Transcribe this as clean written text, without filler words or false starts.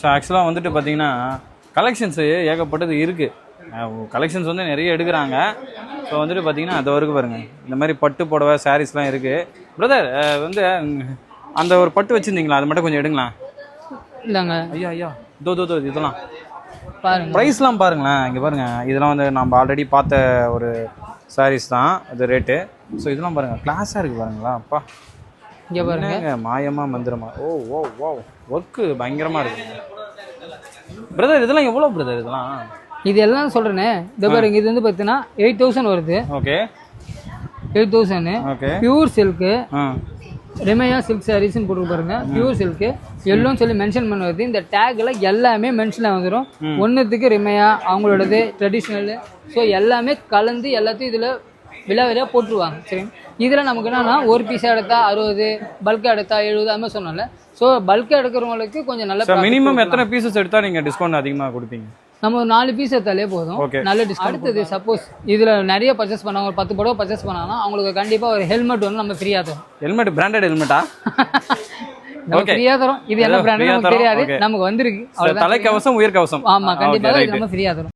So ஆக்சுவலாக வந்துட்டு பார்த்தீங்கன்னா கலெக்ஷன்ஸு ஏகப்பட்டது இருக்குது. கலெக்ஷன்ஸ் வந்து நிறைய எடுக்கிறாங்க. ஸோ வந்துட்டு பார்த்தீங்கன்னா அது வரைக்கும் பாருங்கள், இந்த மாதிரி பட்டு புடவை சாரீஸ்லாம் இருக்குது. பிரதர் வந்து அந்த ஒரு பட்டு வச்சுருந்தீங்களா, அது மட்டும் கொஞ்சம் எடுங்களேன். இல்லைங்க ஐயா ஐயா தோ இதெல்லாம் பாருங்க, ப்ரைஸ்லாம் பாருங்களேன். இங்கே பாருங்கள், இதெல்லாம் வந்து நம்ம ஆல்ரெடி பார்த்த ஒரு சாரீஸ் தான் அது ரேட்டு. ஸோ இதெல்லாம் பாருங்கள், கிளாஸாக இருக்குது பாருங்களா. அப்பா இங்கே பாருங்க, மாயமா மந்திரமா. ஓ ஒர்க்கு பயங்கரமாக இருக்குது. பிரதர் இதெல்லாம் எவ்வளோ பிரதர் இதெல்லாம்? இது எல்லாம் சொல்கிறேனே, இந்த பாருங்க, இது வந்து பார்த்தீங்கன்னா 8000 வருது. ஓகே 8000. ஓகே பியூர் சில்க்கு ரெமையா சில்க் சாரீஸ்ன்னு போட்டு பாருங்க. பியூர் சில்க்கு எல்லோன்னு சொல்லி மென்ஷன் பண்ண வருது. இந்த டேக்கில் எல்லாமே மென்ஷனாக வந்துடும். ஒன்றுத்துக்கு ரெமையா அவங்களோடது ட்ரெடிஷ்னல். ஸோ எல்லாமே கலந்து எல்லாத்தையும் இதில் விலையாக போட்டுருவாங்க. சரி, இதில் நமக்கு என்னன்னா ஒரு பீஸாக எடுத்தா 60, பல்காக எடுத்தா 70, அது மாதிரி சொன்னால. ஸோ பல்காக எடுக்கிறவங்களுக்கு கொஞ்சம் நல்ல மினிமம் எத்தனை பீசஸ் எடுத்தால் நீங்கள் டிஸ்கவுண்ட் அதிகமாக கொடுப்பீங்க? நம்ம ஒரு 4 பீஸ் எடுத்தாலே போதும், நல்ல டிஸ்கவுண்ட். அடுத்தது சப்போஸ் இதில் நிறைய பர்ச்சேஸ் பண்ணாங்க, ஒரு 10 புடவை பர்ச்சேஸ் பண்ணாங்கன்னா அவங்களுக்கு கண்டிப்பாக ஒரு ஹெல்மெட் வந்து நம்ம ஃப்ரீயாக தரும். ஹெல்மெட் பிராண்டட் ஹெல்மெட்டா? நம்ம ஃப்ரீயாக தரும். இது என்ன பிராண்ட் நமக்கு தெரியாது, நமக்கு வந்திருக்கு. தலைக்கவசம் உயிர் கவசம். ஆமாம், கண்டிப்பாக நம்ம ஃப்ரீயாக தரும்.